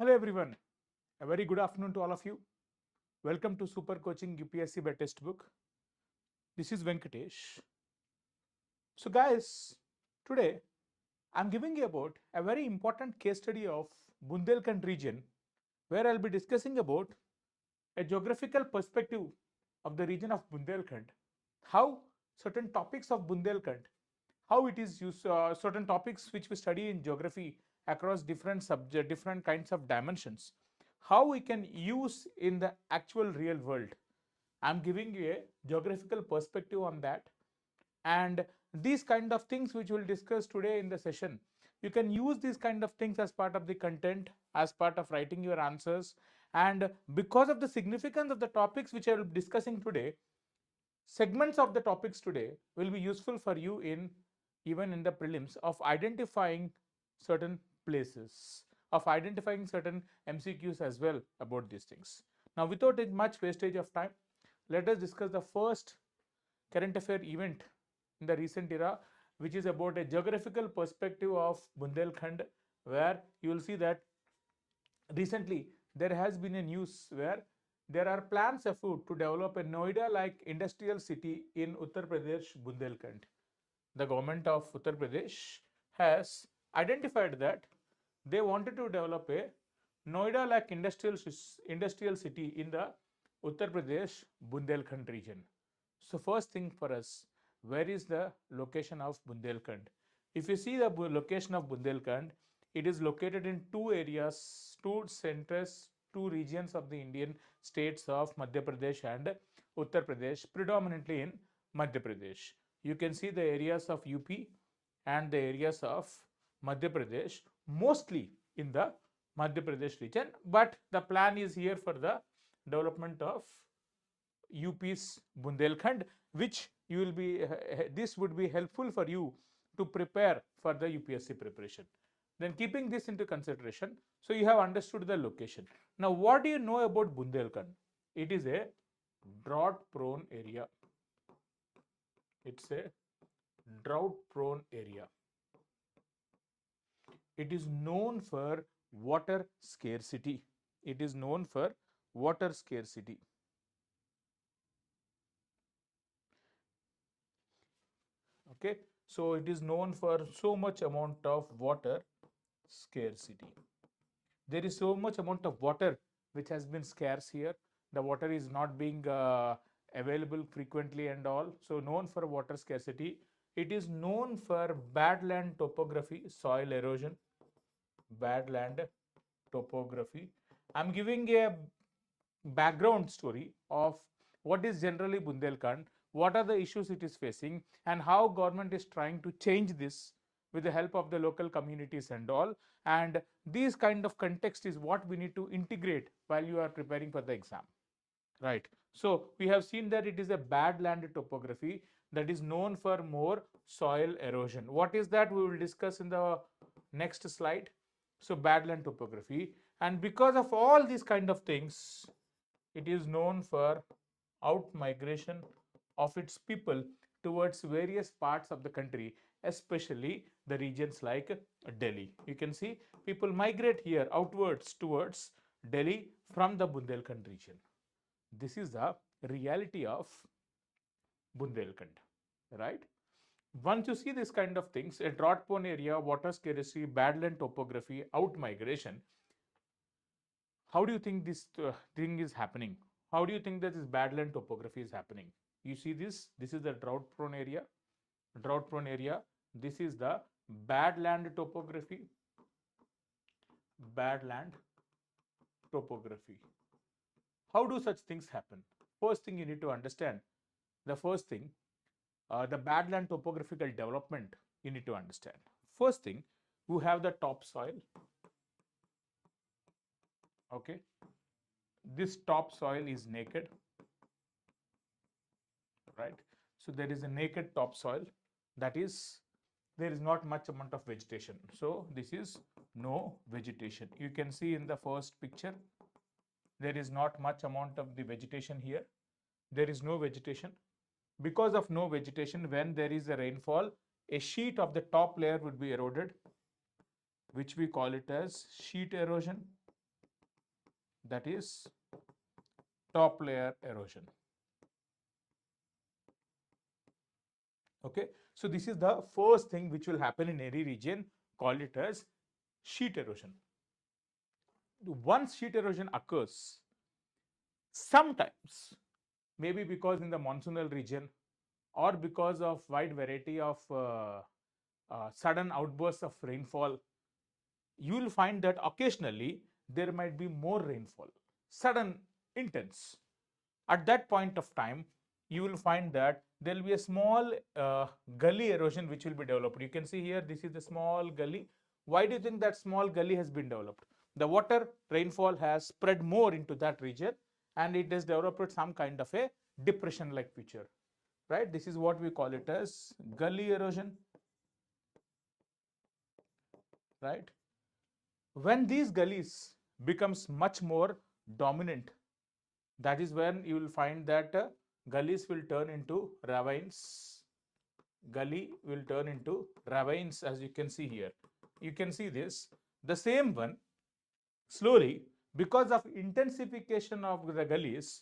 Hello everyone, a very good afternoon to all of you. Welcome to Super Coaching UPSC by Textbook. This is Venkatesh. So guys, today I'm giving you about a very important case study of Bundelkhand region where I'll be discussing about a geographical perspective of the region of Bundelkhand, how certain topics of Bundelkhand, how it is used, certain topics which we study in geography across different subject, different kinds of dimensions, how we can use in the actual real world. I'm giving you a geographical perspective on that, and these kind of things which we'll discuss today in the session, you can use these kind of things as part of the content, as part of writing your answers. And because of the significance of the topics which I will be discussing today, segments of the topics today will be useful for you in even in the prelims of identifying certain places, of identifying certain MCQs as well about these things. Now, without much wastage of time, let us discuss the first current affair event in the recent era, which is about a geographical perspective of Bundelkhand, where you will see that recently there has been a news where there are plans afoot to develop a Noida-like industrial city in Uttar Pradesh, Bundelkhand. The government of Uttar Pradesh has identified that they wanted to develop a Noida-like industrial city in the Uttar Pradesh, Bundelkhand region. So first thing for us, where is the location of Bundelkhand? If you see the location of Bundelkhand, it is located in two areas, two centers, two regions of the Indian states of Madhya Pradesh and Uttar Pradesh, predominantly in Madhya Pradesh. You can see the areas of UP and the areas of Madhya Pradesh, mostly in the Madhya Pradesh region, but the plan is here for the development of UP's Bundelkhand, which you will be this would be helpful for you to prepare for the UPSC preparation. Then keeping this into consideration, so you have understood the location. Now, what do you know about Bundelkhand? It is a drought prone area. It's a drought prone area. It is known for water scarcity. It is known for water scarcity. Okay, so it is known for so much amount of water scarcity. There is so much amount of water which has been scarce here. The water is not being available frequently and all. So known for water scarcity. It is known for bad land topography, soil erosion, bad land topography. I'm giving a background story of what is generally Bundelkhand, what are the issues it is facing, and how government is trying to change this with the help of the local communities and all. And these kind of context is what we need to integrate while you are preparing for the exam. Right. So we have seen that it is a bad land topography that is known for more soil erosion. What is that? We will discuss in the next slide. So bad land topography, and because of all these kind of things, it is known for out migration of its people towards various parts of the country, especially the regions like Delhi. You can see people migrate here outwards towards Delhi from the Bundelkhand region. This is the reality of Bundelkhand, right? Once you see this kind of things, a drought prone area, water scarcity, bad land topography, out migration, how do you think this thing is happening? How do you think that this bad land topography is happening? You see this is the drought prone area, drought prone area. This is the bad land topography, bad land topography. How do such things happen? First thing you need to understand, the first thing, the bad land topographical development you need to understand. First thing, you have the topsoil. Okay, this topsoil is naked, right? So there is a naked topsoil, that is there is not much amount of vegetation. So this is no vegetation. You can see in the first picture, there is not much amount of the vegetation here. There is no vegetation. Because of no vegetation, when there is a rainfall, a sheet of the top layer would be eroded, which we call it as sheet erosion. that is top layer erosion. Okay, so this is the first thing which will happen in any region, call it as sheet erosion. Once sheet erosion occurs, sometimes maybe because in the monsoonal region or because of wide variety of sudden outbursts of rainfall, you will find that occasionally there might be more rainfall, sudden, intense. At that point of time, you will find that there will be a small gully erosion which will be developed. You can see here, this is the small gully. Why do you think that small gully has been developed? The water rainfall has spread more into that region and it has developed some kind of a depression like feature, right? This is what we call it as gully erosion, right? When these gullies becomes much more dominant, that is when you will find that gullies will turn into ravines. Gully will turn into ravines, as you can see here. You can see this. The same one, slowly, because of intensification of the gullies,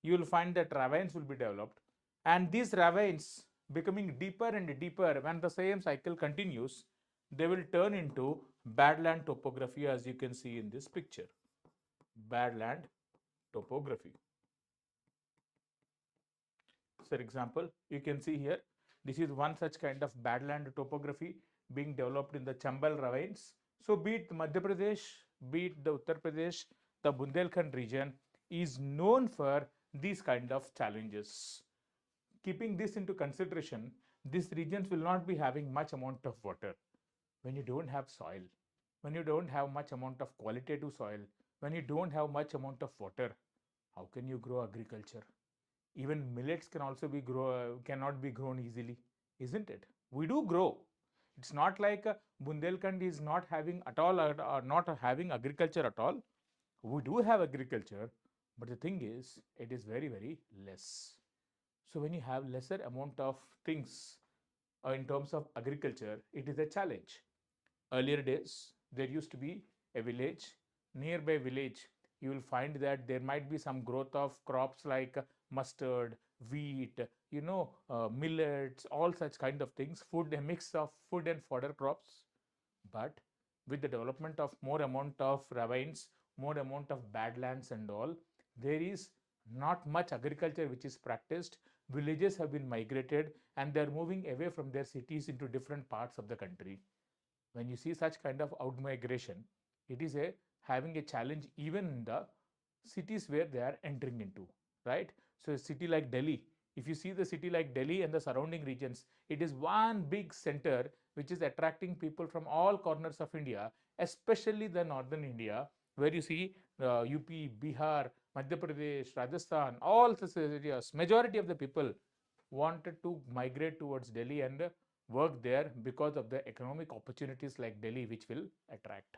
you will find that ravines will be developed. And these ravines becoming deeper and deeper, when the same cycle continues, they will turn into badland topography, as you can see in this picture. Badland topography. For example, you can see here, this is one such kind of badland topography being developed in the Chambal ravines. So be it Madhya Pradesh, be it the Uttar Pradesh, the Bundelkhand region is known for these kind of challenges. Keeping this into consideration, these regions will not be having much amount of water. When you don't have soil, when you don't have much amount of qualitative soil, when you don't have much amount of water, how can you grow agriculture? Even millets cannot be grown easily, isn't it? We do grow. It's not like Bundelkhand is not having at all or not having agriculture at all. We do have agriculture, but the thing is, it is very, very less. So when you have lesser amount of things in terms of agriculture, it is a challenge. Earlier days, there used to be a village, nearby village, you will find that there might be some growth of crops like mustard, wheat, millets, all such kind of things, food, a mix of food and fodder crops. But with the development of more amount of ravines, more amount of badlands and all, there is not much agriculture which is practiced. Villages have been migrated and they are moving away from their cities into different parts of the country. When you see such kind of outmigration, it is having a challenge even in the cities where they are entering into, right? So a city like Delhi, if you see the city like Delhi and the surrounding regions, it is one big center which is attracting people from all corners of India, especially the northern India, where you see UP, Bihar, Madhya Pradesh, Rajasthan, all such areas. Majority of the people wanted to migrate towards Delhi and work there because of the economic opportunities like Delhi, which will attract.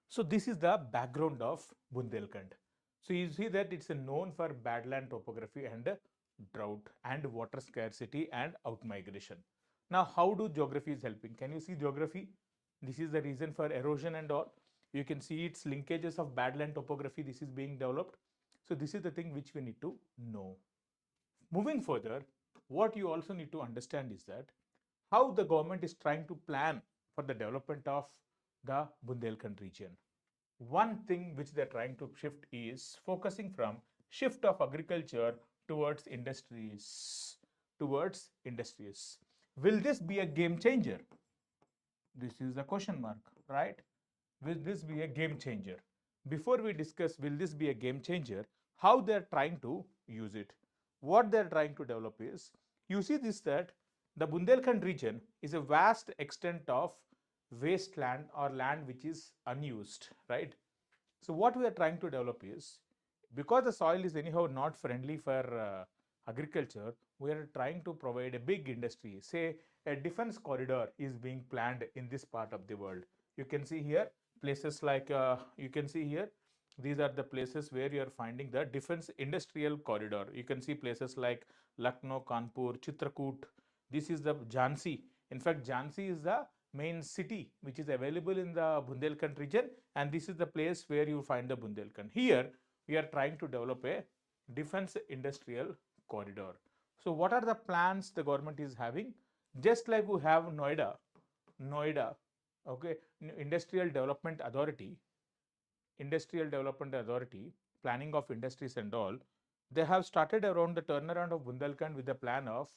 So this is the background of Bundelkhand. So you see that it's known for badland topography and drought and water scarcity and outmigration. Now, how do geography is helping? Can you see geography? This is the reason for erosion and all. You can see its linkages of badland topography. This is being developed. So this is the thing which we need to know. Moving further, what you also need to understand is that how the government is trying to plan for the development of the Bundelkhand region. One thing which they're trying to shift is focusing from shift of agriculture towards industries. Towards industries. Will this be a game changer? This is the question mark, right? Will this be a game changer? Before we discuss will this be a game changer, how they're trying to use it, what they're trying to develop is, you see this, that the Bundelkhand region is a vast extent of wasteland or land which is unused, right? So what we are trying to develop is, because the soil is anyhow not friendly for agriculture, we are trying to provide a big industry. Say a defense corridor is being planned in this part of the world. You can see here places like, you can see here, these are the places where you are finding the defense industrial corridor. You can see places like Lucknow, Kanpur, Chitrakoot. This is the Jhansi. In fact, Jhansi is the main city which is available in the Bundelkhand region, and this is the place where you find the Bundelkhand. Here we are trying to develop a defense industrial corridor. So what are the plans the government is having? Just like we have Noida, okay, Industrial Development Authority, planning of industries and all, they have started around the turnaround of Bundelkhand with the plan of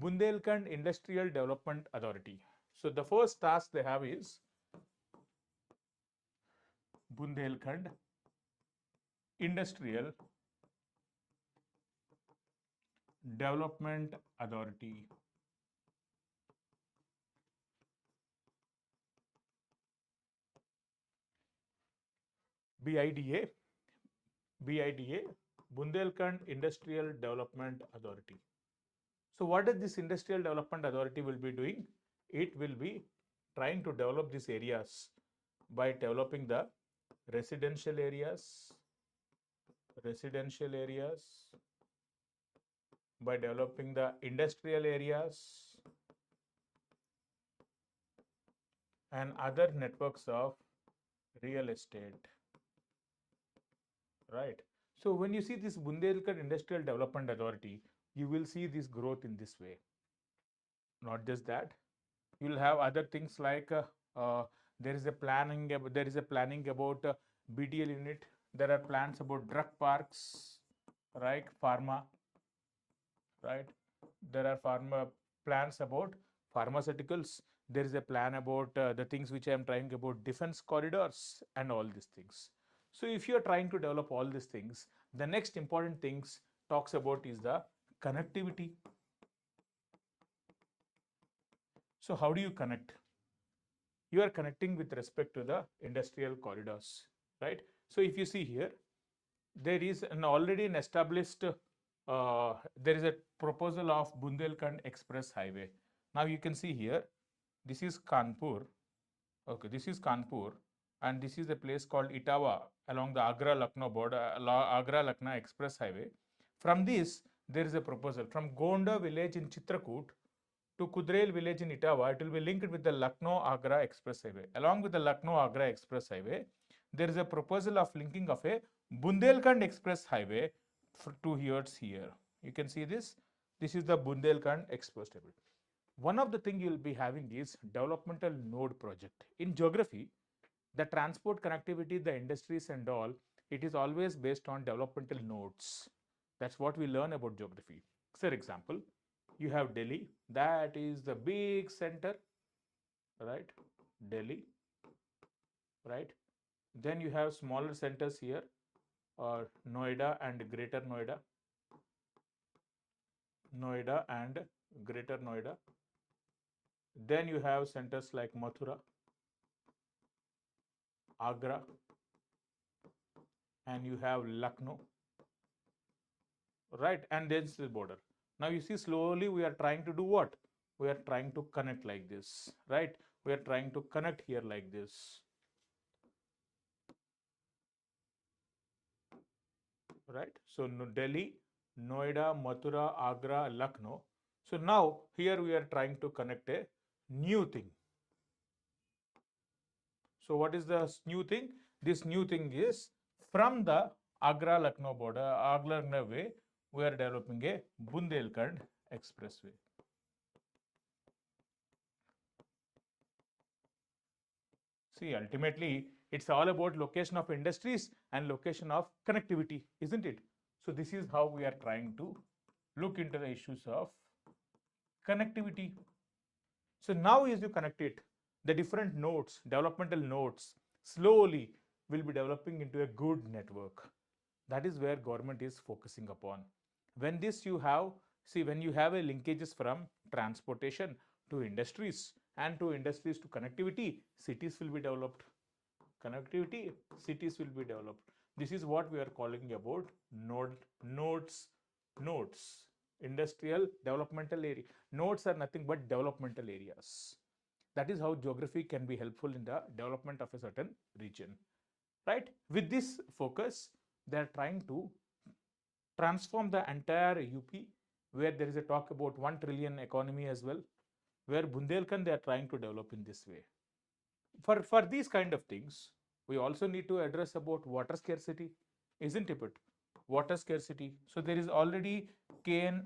Bundelkhand Industrial Development Authority. So the first task they have is Bundelkhand Industrial Development Authority. BIDA, Bundelkhand Industrial Development Authority. So what is this Industrial Development Authority will be doing? It will be trying to develop these areas by developing the residential areas, by developing the industrial areas and other networks of real estate, right? So when you see this Bundelkhand Industrial Development Authority, you will see this growth in this way. Not just that, you will have other things like there is a planning about BTL unit. There are plans about drug parks, right? Pharma, right? There are plans about pharmaceuticals. There is a plan about the things which I am trying about defense corridors and all these things. So if you are trying to develop all these things, the next important things talks about is the connectivity. So how do you connect? You are connecting with respect to the industrial corridors, right? So if you see here, there is already an established, there is a proposal of Bundelkhand Express Highway. Now you can see here, this is Kanpur, okay, this is Kanpur, and this is a place called Itawa along the Agra-Lucknow border, Agra-Lucknow Express Highway. From this, there is a proposal from Gonda village in Chitrakoot to Kudrel village in Itawa. It will be linked with the Lucknow-Agra Express Highway. Along with the Lucknow-Agra Express Highway, there is a proposal of linking of a Bundelkhand Express Highway to here. You can see this. This is the Bundelkhand Express Highway. One of the things you will be having is developmental node project. In geography, the transport connectivity, the industries and all, it is always based on developmental nodes. That's what we learn about geography. For example, you have Delhi, that is the big center, right? Delhi, right? Then you have smaller centers here, or Noida and Greater Noida, and Greater Noida. Then you have centers like Mathura, Agra, and you have Lucknow, right? And then the border. Now you see, slowly we are trying to do what? We are trying to connect like this, right? We are trying to connect here like this, right? So Delhi, Noida, Mathura, Agra, Lucknow. So now here we are trying to connect a new thing. So what is the new thing? This new thing is from the Agra-Lucknow border, Agra-Lucknow way, we are developing a Bundelkhand Expressway. See, ultimately, it's all about location of industries and location of connectivity, isn't it? So this is how we are trying to look into the issues of connectivity. So now as you connect it, the different nodes, developmental nodes, slowly will be developing into a good network. That is where government is focusing upon. When this you have, see, when you have a linkages from transportation to industries and to industries to connectivity, cities will be developed. Connectivity, cities will be developed. This is what we are calling about nodes. Industrial developmental area. Nodes are nothing but developmental areas. That is how geography can be helpful in the development of a certain region, right? With this focus, they are trying to transform the entire UP, where there is a talk about 1 trillion economy as well, where Bundelkhand they are trying to develop in this way. For these kind of things, we also need to address about water scarcity, isn't it? Water scarcity. So there is already Kane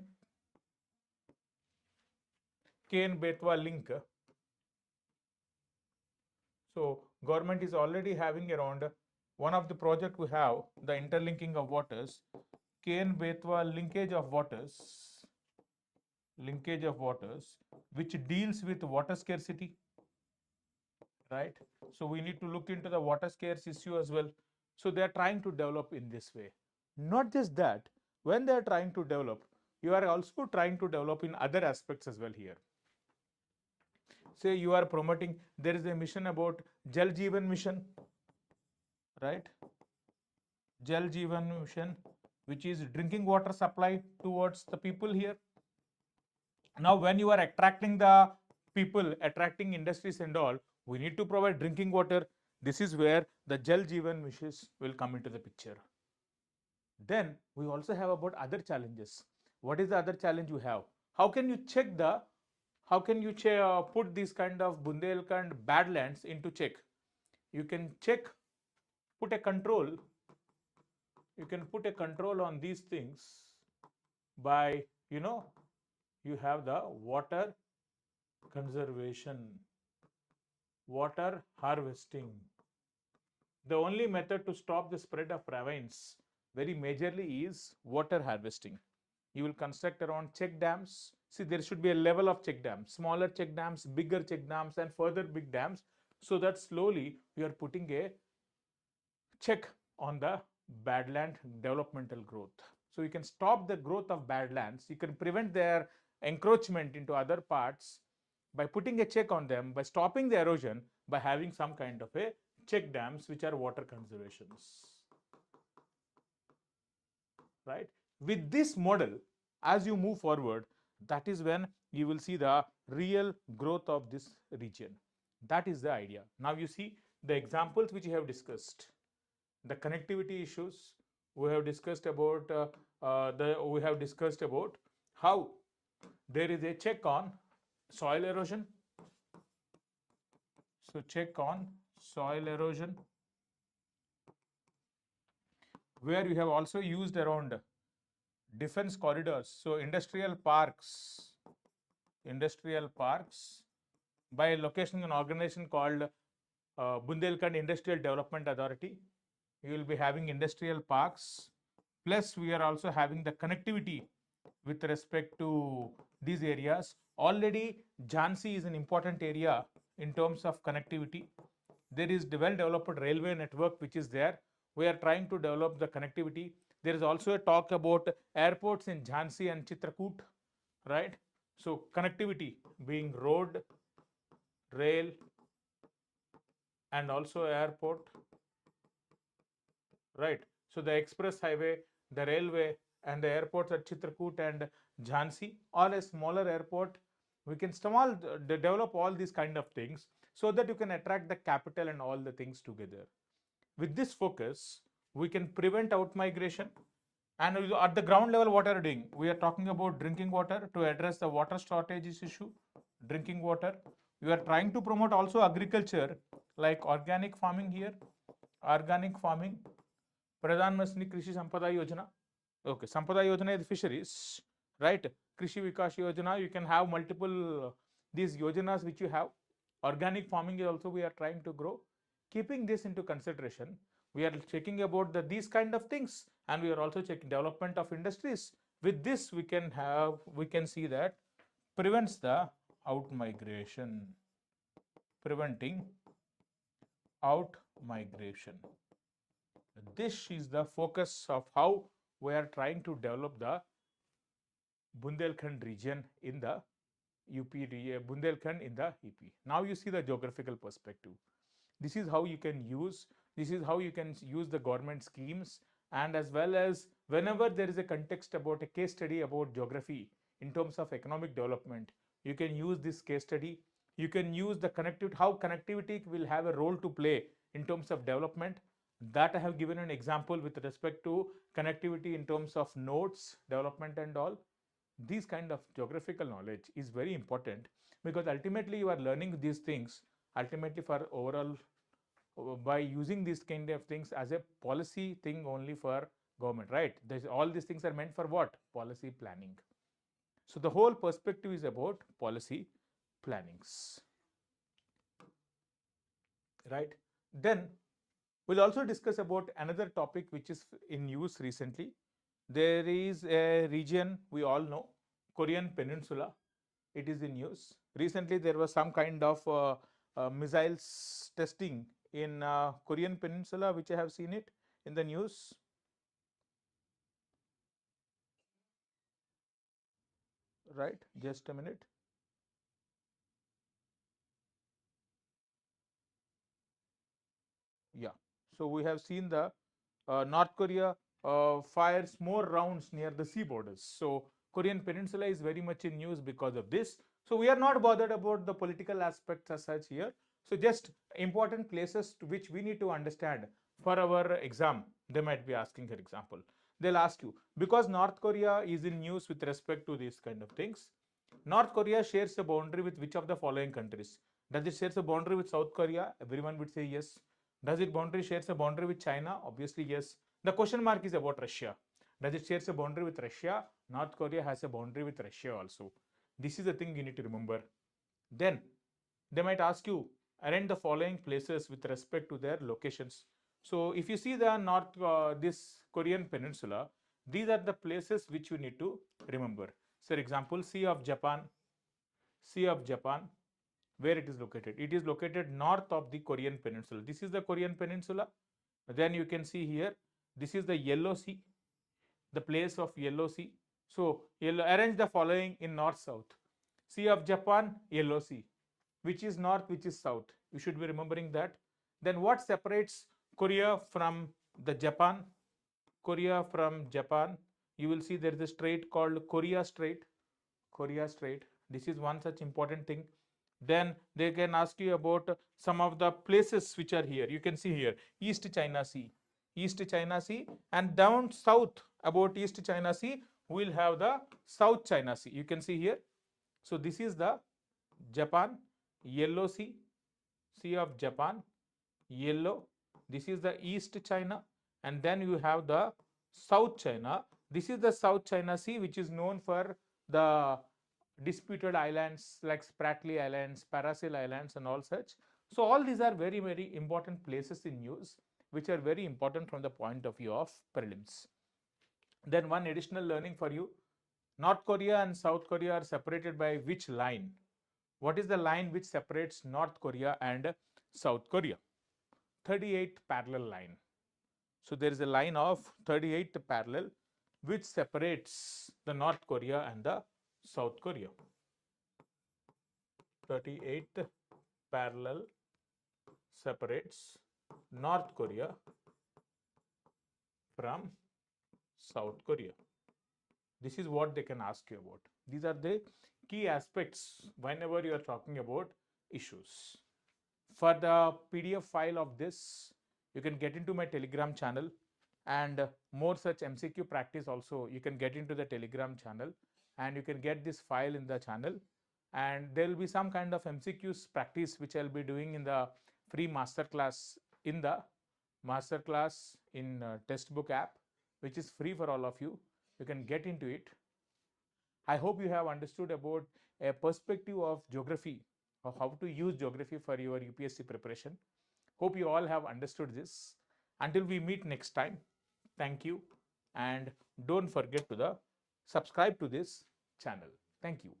Betwa link. So government is already having around one of the project we have the interlinking of waters, Kane Betwa linkage of waters, which deals with water scarcity, right? So we need to look into the water scarce issue as well. So they are trying to develop in this way. Not just that, when they are trying to develop, you are also trying to develop in other aspects as well here. Say you are promoting, there is a mission about Jal Jeevan Mission, right? Jal Jeevan Mission, which is drinking water supply towards the people here. Now, when you are attracting the people, attracting industries and all, we need to provide drinking water. This is where the Jal Jeevan missions will come into the picture. Then we also have about other challenges. What is the other challenge you have? How can you check the, how can you put this kind of Bundelkhand badlands into check? You can check, put a control, you can put a control on these things by, you have the water conservation, water harvesting. The only method to stop the spread of ravines very majorly is water harvesting. You will construct around check dams. See, there should be a level of check dams, smaller check dams, bigger check dams, and further big dams, so that slowly you are putting a check on the badland developmental growth. So you can stop the growth of badlands. You can prevent their encroachment into other parts by putting a check on them, by stopping the erosion, by having some kind of a check dams which are water conservations. Right? With this model, as you move forward, that is when you will see the real growth of this region. That is the idea. Now you see the examples which you have discussed, the connectivity issues. We have discussed about how there is a check on soil erosion. So check on soil erosion, where you have also used around defense corridors. So industrial parks by locating an organization called Bundelkhand Industrial Development Authority. You will be having industrial parks. Plus, we are also having the connectivity with respect to these areas. Already, Jhansi is an important area in terms of connectivity. There is well-developed railway network which is there. We are trying to develop the connectivity. There is also a talk about airports in Jhansi and Chitrakoot, right? So connectivity being road, rail, and also airport, right? So the express highway, the railway, and the airports at Chitrakoot and Jhansi, or a smaller airport. We can develop all these kind of things so that you can attract the capital and all the things together. With this focus, we can prevent out-migration. And at the ground level, what are we doing? We are talking about drinking water to address the water shortages issue, drinking water. We are trying to promote also agriculture, like organic farming here, organic farming, Pradhan Mantri Krishi Sampada Yojana. Okay, Sampada Yojana is fisheries, right? Krishi Vikas Yojana, you can have multiple these yojanas which you have. Organic farming is also we are trying to grow. Keeping this into consideration, we are checking about these kind of things, and we are also checking development of industries. With this, we can see that prevents the out migration, preventing out migration. This is the focus of how we are trying to develop the Bundelkhand region in the UP, Bundelkhand in the EP. Now you see the geographical perspective. This is how you can use the government schemes, and as well as whenever there is a context about a case study about geography in terms of economic development, you can use this case study. You can use the connectivity, how connectivity will have a role to play in terms of development. That I have given an example with respect to connectivity in terms of nodes, development and all. These kind of geographical knowledge is very important, because ultimately you are learning these things ultimately for overall by using these kind of things as a policy thing only for government, right? All these things are meant for what? Policy planning. So the whole perspective is about policy plannings, right? Then we'll also discuss about another topic which is in use recently. There is a region we all know, Korean Peninsula. It is in use. Recently, there was some kind of missiles testing in Korean Peninsula, which I have seen it in the news. Right, just a minute. Yeah, so we have seen the North Korea fires more rounds near the sea borders. So Korean Peninsula is very much in news because of this. So we are not bothered about the political aspects as such here. So just important places to which we need to understand for our exam. They might be asking, for example, they'll ask you, because North Korea is in news with respect to these kind of things. North Korea shares a boundary with which of the following countries? Does it share a boundary with South Korea? Everyone would say yes. Does it shares a boundary with China? Obviously, yes. The question mark is about Russia. Does it share a boundary with Russia? North Korea has a boundary with Russia also. This is the thing you need to remember. Then they might ask you, arrange the following places with respect to their locations. So if you see the this Korean Peninsula, these are the places which you need to remember. So, for example, Sea of Japan, where it is located? It is located north of the Korean Peninsula. This is the Korean Peninsula. Then you can see here, this is the Yellow Sea, the place of Yellow Sea. So arrange the following in north-south. Sea of Japan, Yellow Sea. Which is north, which is south? You should be remembering that. Then what separates Korea from the Japan? Korea from Japan, you will see there is a strait called Korea Strait. Korea Strait. This is one such important thing. Then they can ask you about some of the places which are here. You can see here East China Sea, and down south about East China Sea, we will have the South China Sea. You can see here. So this is the Japan, Yellow Sea, Sea of Japan, yellow. This is the East China, and then you have the South China. This is the South China Sea, which is known for the disputed islands like Spratly Islands, Parasil Islands, and all such. So all these are very, very important places in news, which are very important from the point of view of prelims. Then one additional learning for you. North Korea and South Korea are separated by which line? What is the line which separates North Korea and South Korea? 38th parallel line. So there is a line of 38th parallel which separates the North Korea and the South Korea. 38th parallel separates North Korea from South Korea. This is what they can ask you about. These are the key aspects whenever you are talking about issues. For the PDF file of this, you can get into my Telegram channel, and more such MCQ practice also you can get into the Telegram channel, and you can get this file in the channel, and there will be some kind of MCQs practice which I'll be doing in the free masterclass in textbook app, which is free for all of you. You can get into it. I hope you have understood about a perspective of geography, of how to use geography for your UPSC preparation. Hope you all have understood this. Until we meet next time, thank you, and don't forget to subscribe to this channel. Thank you.